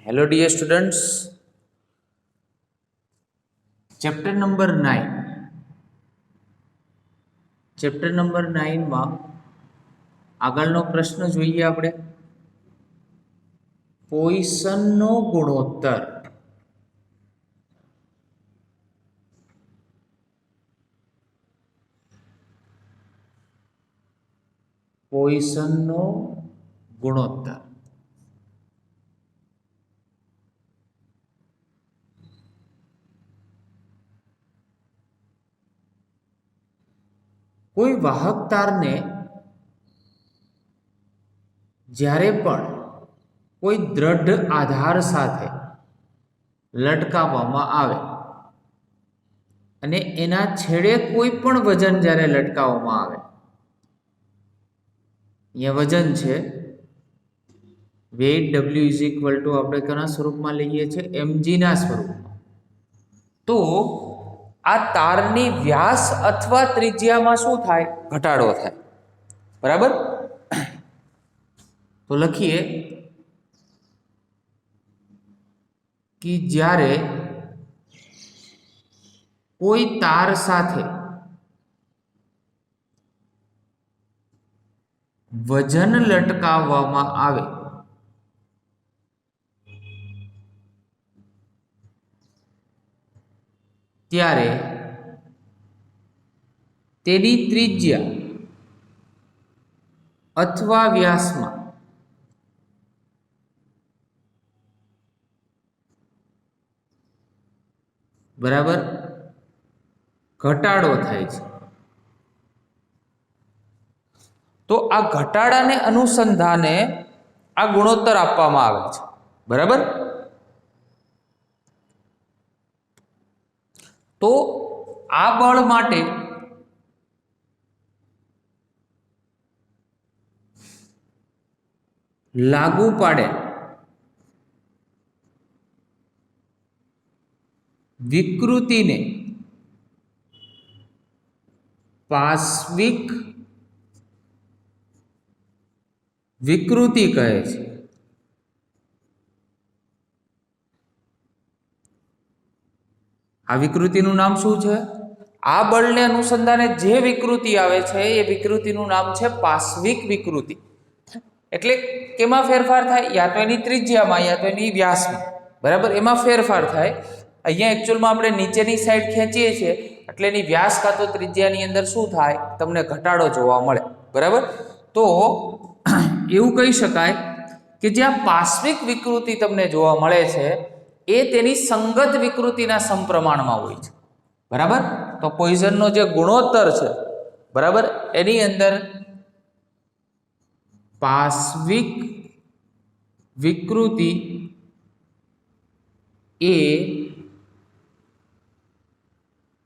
Hello dear students, chapter number 9 में આગળનો પ્રશ્ન જોઈએ આપણે। પોઈસનનો ગુણોત્તર। પોઈસનનો ગુણોત્તર કોઈ વાહક તારને જ્યારે પણ કોઈ દ્રઢ આધાર સાથે લટકાવવામાં આવે અને એના છેડે કોઈ પણ વજન જ્યારે લટકાવવામાં આવે, અહીંયા વજન છે weight W is equal to આપણે કના સ્વરૂપમાં લઈએ છીએ? mgના સ્વરૂપમાં। તો આ તારની વ્યાસ અથવા ત્રિજ્યામાં શું થાય? ઘટાડો થાય, બરાબર। તો લખીએ કે જ્યારે કોઈ તાર સાથે વજન લટકાવવામાં આવે ત્યારે તેની ત્રિજ્યા અથવા વ્યાસમાં બરાબર ઘટાડો થાય છે। તો આ ઘટાડાને અનુસંધાને આ ગુણોત્તર આપવામાં આવે છે, બરાબર। તો આ બળ માટે લાગુ પાડે વિકૃતિને પાર્શ્વિક વિકૃતિ કહે છે। આ વિકૃતિનું નામ શું છે? આ બળને અનુસંધાને જે વિકૃતિ આવે છે એ વિકૃતિનું નામ છે પાર્શ્વિક વિકૃતિ। એટલે કેમાં ફેરફાર થાય? યા તો એની ત્રિજ્યામાં યા તો એની વ્યાસમાં, બરાબર, એમાં ફેરફાર થાય। અહીંયા એકચ્યુઅલમાં આપણે નીચેની સાઈડ ખેંચીએ છીએ એટલે એની વ્યાસ કાં તો ત્રિજ્યાની અંદર શું થાય? તમને ઘટાડો જોવા મળે, બરાબર। તો એવું કહી શકાય કે જે આ પાર્શ્વિક વિકૃતિ તમને જોવા મળે છે એ તેની સંગત વિકૃતિના સમપ્રમાણમાં હોય છે, બરાબર। તો પોઈઝનનો જે ગુણોત્તર છે, બરાબર, એની અંદર પાર્શ્વિક વિકૃતિ એ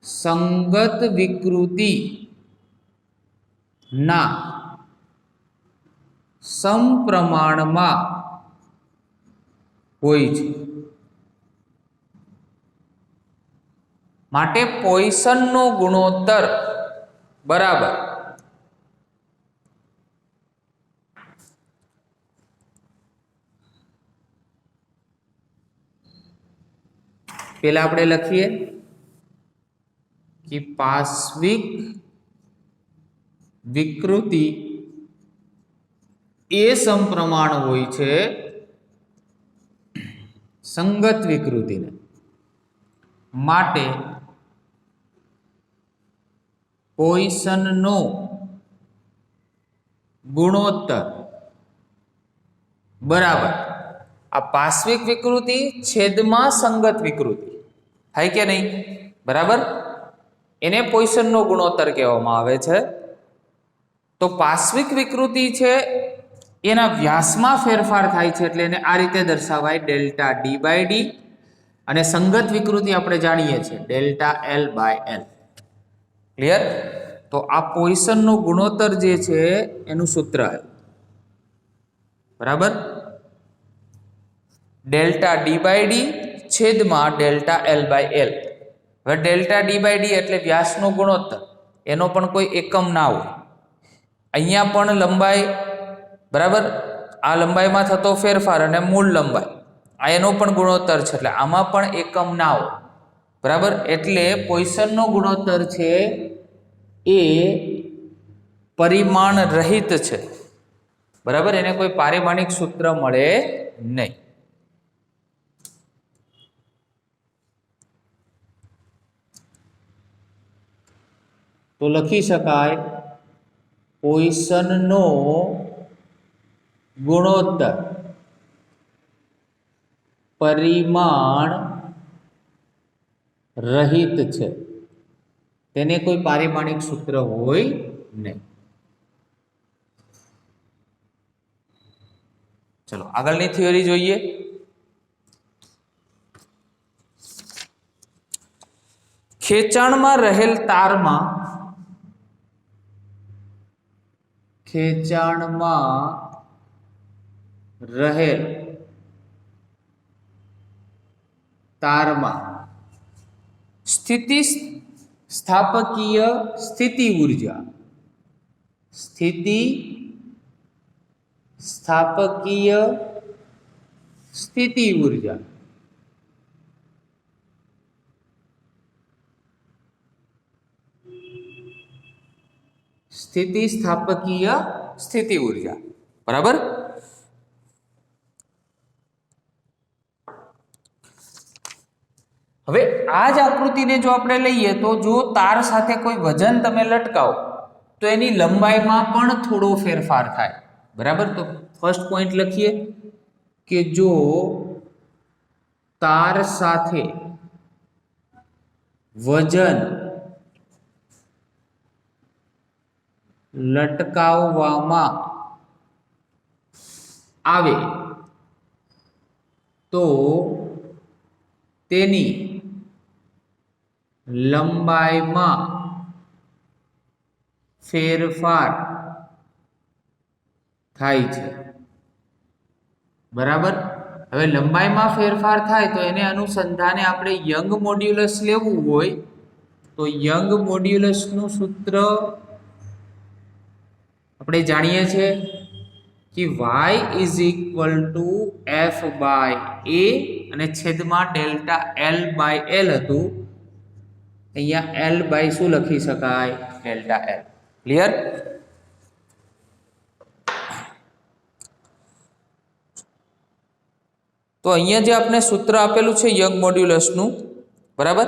સંગત વિકૃતિ ના સમપ્રમાણમાં હોય છે। માટે પોઈસનનો ગુણોત્તર બરાબર પેલા આપણે લખીએ कि पार्श्विक विकृति ए समप्रमाण होय छे संगत विकृति ने, माटे पोइसननो गुणोत्तर बराबर आ पार्श्विक विकृति छेदमा संगत विकृति है के नहीं? बराबर, એને પોઈસનનો ગુણોત્તર કહેવામાં આવે છે। તો પાર્શ્વિક વિકૃતિ છે એના વ્યાસમાં ફેરફાર થાય છે એટલે એને આ રીતે દર્શાવાય ડેલ્ટા ડી બાય ડી, અને સંગત વિકૃતિ આપણે જાણીએ છીએ delta L by L. Clear? તો આ પોઈસનનો ગુણોત્તર જે છે એનું સૂત્ર છે, બરાબર, ડેલ્ટા ડી બાય ડી છેદમાં ડેલ્ટા એલ બાય એલ। હવે ડેલ્ટા ડી બાય ડી એટલે વ્યાસનો ગુણોત્તર, એનો પણ કોઈ એકમ ના હોય। અહીંયા પણ લંબાઈ, બરાબર, આ લંબાઈમાં થતો ફેરફાર અને મૂળ લંબાઈ, આ એનો પણ ગુણોત્તર છે, એટલે આમાં પણ એકમ ના હોય, બરાબર. એટલે પોઈસનનો ગુણોત્તર છે એ પરિમાણ રહિત છે, બરાબર. એને કોઈ પારિમાણિક સૂત્ર મળે નહીં. તો લખી શકાય પોઈસનનો ગુણોત્તર પરિમાણ રહિત છે, તેને કોઈ પારિમાણિક સૂત્ર હોય નહીં. ચલો આગળની થિયરી જોઈએ. ખેંચાણમાં રહેલ તારમાં સ્થિતિ સ્થાપકીય સ્થિતિ ઊર્જા બરાબર. હવે આ જ આકૃતિને જો આપણે લઈએ તો જો તાર સાથે કોઈ વજન તમે લટકાવો તો એની લંબાઈમાં પણ થોડો ફેરફાર થાય, બરાબર. તો ફર્સ્ટ પોઈન્ટ લખીએ કે જો તાર સાથે વજન લટકાવવામાં આવે તો તેની લંબાઈમાં ફેરફાર થાય છે, બરાબર. હવે લંબાઈમાં ફેરફાર થાય તો એને અનુસંધાને આપણે યંગ મોડ્યુલસ લેવું હોય તો યંગ મોડ્યુલસનું સૂત્ર આપણે જાણીએ છીએ કે y is equal to f by a અને છેદમાં ડેલ્ટા l બાય l હતું. અહીંયા l બાય શું લખી શકાય? Delta l. ક્લિયર? તો અહીંયા જે આપણે સૂત્ર આપેલું છે યંગ મોડ્યુલસનું, બરાબર,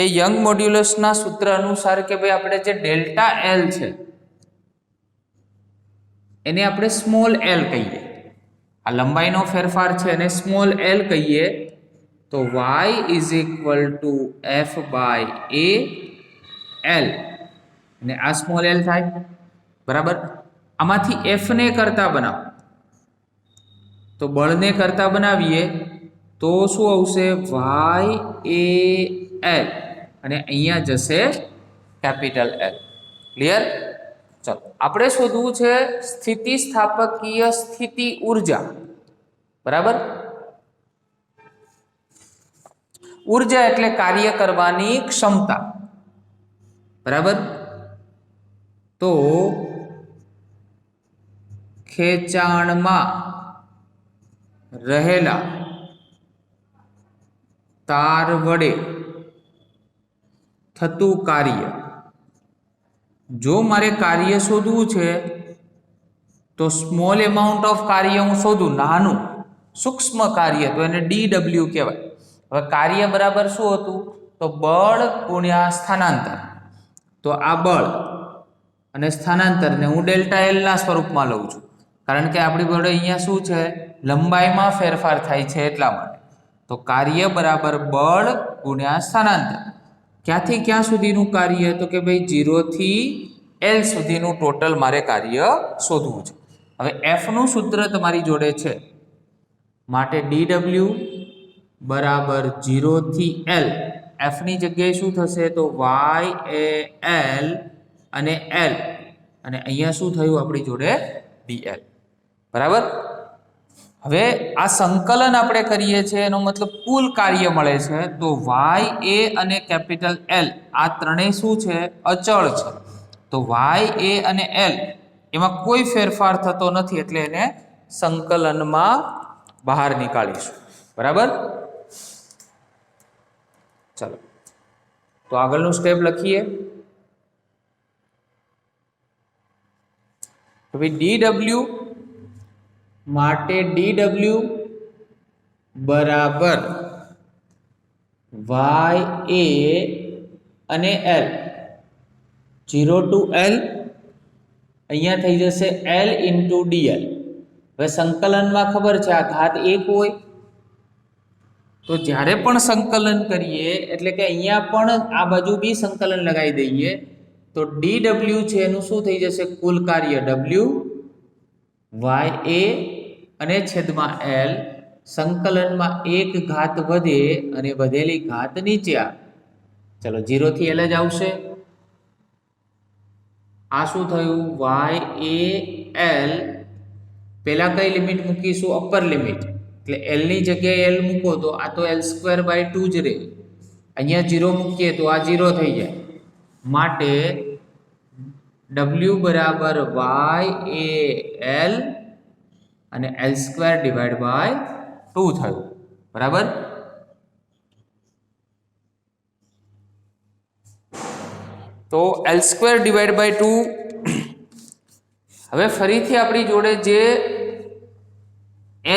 એ યંગ મોડ્યુલસના સૂત્ર અનુસાર કે ભાઈ આપણે જે ડેલ્ટા l છે એને આપણે સ્મોલ l કહીએ. આ લંબાઈનો ફેરફાર છે એને સ્મોલ l કહીએ તો y is equal to f by a l અને આ સ્મોલ l થાય, બરાબર. આમાંથી f ને કરતા બનાવો તો બળને કરતા બનાવીએ તો શું આવશે? y a l અને અહીંયા જશે કેપિટલ L. ક્લિયર? ચલો આપણે શોધવું છે સ્થિતિ સ્થાપકીય સ્થિતિ ઊર્જા, બરાબર. ઊર્જા એટલે કાર્ય કરવાની ક્ષમતા, બરાબર. તો ખેંચાણમાં રહેલા તાર વડે થતું કાર્ય, જો મારે કાર્ય શોધવું છે તો સ્મોલ એમાઉન્ટ ઓફ કાર્ય હું શોધું, નાનું સૂક્ષ્મ કાર્ય, તો એને DW કહેવાય. હવે કાર્ય બરાબર શું હતું? તો બળ ગુણ્યા સ્થાનાંતર. તો આ બળ અને સ્થાનાંતરને હું ડેલ્ટા L ના સ્વરૂપમાં લઉં છું, કારણ કે આપણી બળ અહીંયા શું છે? લંબાઈમાં ફેરફાર થાય છે એટલા માટે. તો કાર્ય બરાબર બળ ગુણ્યા સ્થાનાંતર. ક્યાંથી ક્યાં સુધીનું કાર્ય? તો કે ભાઈ 0 થી L સુધીનું ટોટલ મારે કાર્ય શોધવું છે. હવે F નું સૂત્ર તમારી જોડે છે, માટે DW બરાબર 0 થી L. F ની જગ્યાએ શું થશે? તો y a l અને L અને અહીંયા શું થયું આપણી જોડે? DL, બરાબર. હવે આ સંકલન આપણે કરીએ છીએ એનો મતલબ કુલ કાર્ય મળે છે. તો y a અને કેપિટલ L આ ત્રણેય શું છે? અચળ છે. તો y a અને L એમાં કોઈ ફેરફાર થતો નથી એટલે એને સંકલનમાં બહાર નીકાળીશું, બરાબર. ચલો તો આગળનું સ્ટેપ લખીએ. હવે dw માટે dw બરાબર y a અને l 0 to l અહીંયા થઈ જશે l into dl. હવે સંકલનમાં ખબર છે આ ઘાત 1 હોય તો જ્યારે પણ સંકલન કરીએ એટલે કે અહીંયા પણ આ બાજુ બી સંકલન લગાવી દઈએ તો dw છે એનું શું થઈ જશે કુલ કાર્ય w y a અને છેદમાં l સંકલનમાં એક ઘાત વધે અને વધેલી ઘાત નીચે આવે. ચલો 0 થી l જ આવશે. આ શું થયું y a l પહેલા કઈ લિમિટ મૂકીશું અપર લિમિટ એટલે l ની જગ્યાએ l મૂકો તો આ તો l²/2 જ રહે. અહીંયા 0 મૂકીએ તો આ 0 થઈ જાય માટે w બરાબર y a l અને l²/2 થયું. બરાબર. તો l²/2 હવે ફરીથી આપણી જોડે જે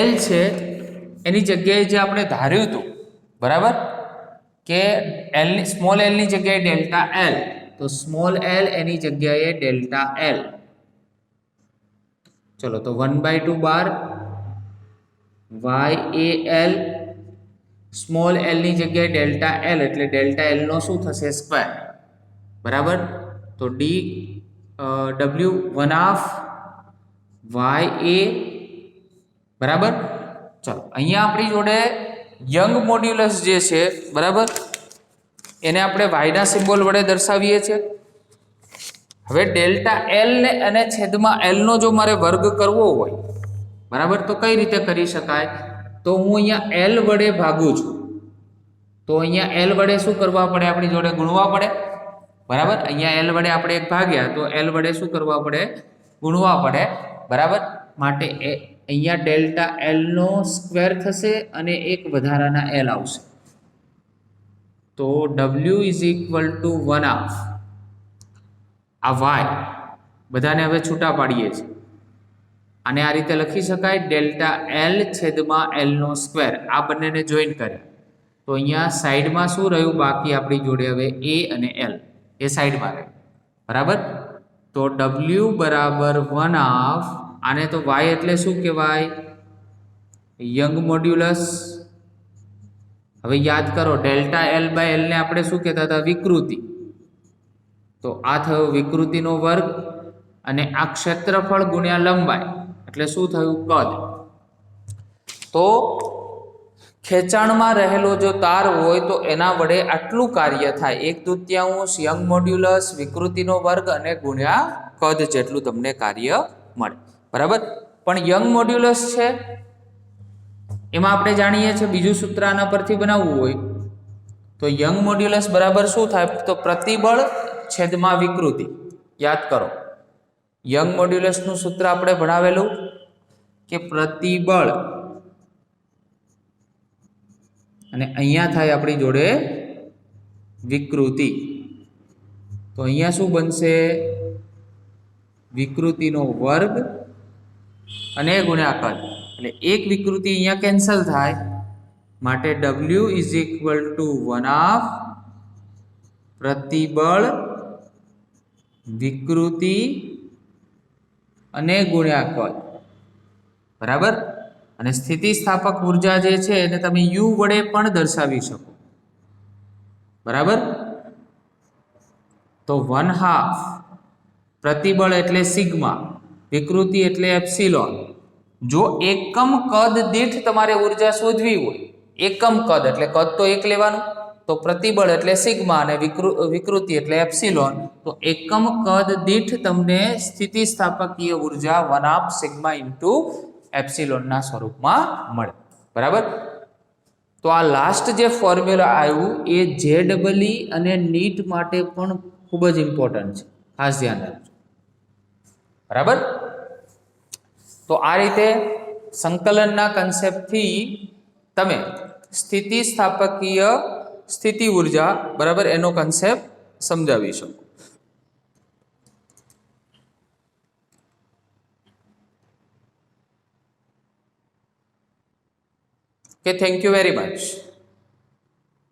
l છે એની જગ્યાએ જે આપણે ધાર્યું હતું બરાબર કે સ્મોલ l ની જગ્યાએ ડેલ્ટા l તો સ્મોલ l એની જગ્યાએ ડેલ્ટા l. ચલો તો 1/2 બાર y a l small l ની જગ્યાએ ડેલ્ટા l એટલે ડેલ્ટા l નો શું થશે સ્ક્વેર. બરાબર. તો w 1/2 y a બરાબર. ચલો અહીંયા આપણી જોડે યંગ મોડ્યુલસ જે છે બરાબર એને આપણે y ના સિમ્બોલ વડે દર્શાવીએ છીએ. હવે ડેલ્ટા l ને અને છેદમાં l નો જો મારે વર્ગ કરવો હોય બરાબર તો કઈ રીતે કરી શકાય તો હું અહીંયા l વડે ભાગું છું તો અહીંયા l વડે શું કરવા પડે આપણી જોડે ગુણવા પડે. બરાબર. અહીંયા l વડે આપણે એક ભાગ્યા તો l વડે શું કરવા પડે ગુણવા પડે. બરાબર. માટે અહીંયા ડેલ્ટા l નો સ્ક્વેર થશે અને એક વધારાના l આવશે તો w = 1/2 આ y બધાને હવે છૂટા પાડીએ છીએ અને આ રીતે લખી શકાય ડેલ્ટા l છેદમાં l નો સ્ક્વેર. આ બંનેને જોઈન કર્યા તો અહીંયા સાઈડમાં શું રહ્યું બાકી આપણી જોડે હવે a અને l એ સાઈડમાં રહે. બરાબર. તો w બરાબર 1/2 આને તો y એટલે શું કહેવાય યંગ મોડ્યુલસ. હવે યાદ કરો ડેલ્ટા l/l ને આપણે શું કહેતા હતા વિકૃતિ તો આ થયો વિકૃતિનો વર્ગ અને આ ક્ષેત્રફળ ગુણ્યા લંબાઈ એટલે શું થયું કદ. તો ખેંચાણમાં રહેલો જો તાર હોય તો એના વડે આટલું કાર્ય થાય 1/2 યંગ મોડ્યુલસ વિકૃતિનો વર્ગ અને ગુણ્યા કદ જેટલું તમને કાર્ય મળે. બરાબર. પણ યંગ મોડ્યુલસ છે એમાં આપણે જાણીએ છીએ બીજું સૂત્ર આના પરથી બનાવવું હોય તો યંગ મોડ્યુલસ બરાબર શું થાય તો પ્રતિબળ છેદમાં વિકૃતિ. યાદ કરો યંગ મોડ્યુલસનું સૂત્ર આપણે ભણાવેલું કે પ્રતિબળ અને અહીંયા થાય આપણી જોડે વિકૃતિ તો અહીંયા શું બનશે વિકૃતિનો વર્ગ અને ગુણ્યા કદ એટલે એક વિકૃતિ અહીંયા કેન્સલ થાય માટે w = 1/2 પ્રતિબળ વિકૃતિ અને ગુણ્યા કદ. બરાબર. અને સ્થિતિસ્થાપક ઉર્જા જે છે એને તમે u વડે પણ દર્શાવી શકો. બરાબર. તો 1/2 પ્રતિબળ એટલે સિગ્મા વિકૃતિ એટલે એપ્સિલોન. જો એકમ કદ દીઠ તમારે ઉર્જા શોધવી હોય એકમ કદ એટલે કદ તો એક લેવાનું તો પ્રતિબળ એટલે સિગ્મા અને વિકૃતિ એટલે એપ્સિલોન તો એકમ કદ દીઠ તમને સ્થિતિસ્થાપકીય ઉર્જા 1/2 સિગ્મા ઇન્ટુ એપ્સિલોનના સ્વરૂપમાં મળે. બરાબર. તો આ લાસ્ટ જે ફોર્મ્યુલા આવ્યું એ JEE અને નીટ માટે પણ ખૂબ જ ઇમ્પોર્ટન્ટ છે. ખાસ ધ્યાન રાખજો. બરાબર. તો આ રીતે સંકલનના કન્સેપ્ટથી તમે સ્થિતિ સ્થાપકીય સ્થિતિ ઉર્જા બરાબર એનો કન્સેપ્ટ સમજાવી શકો. કે થેન્ક યુ વેરી મચ.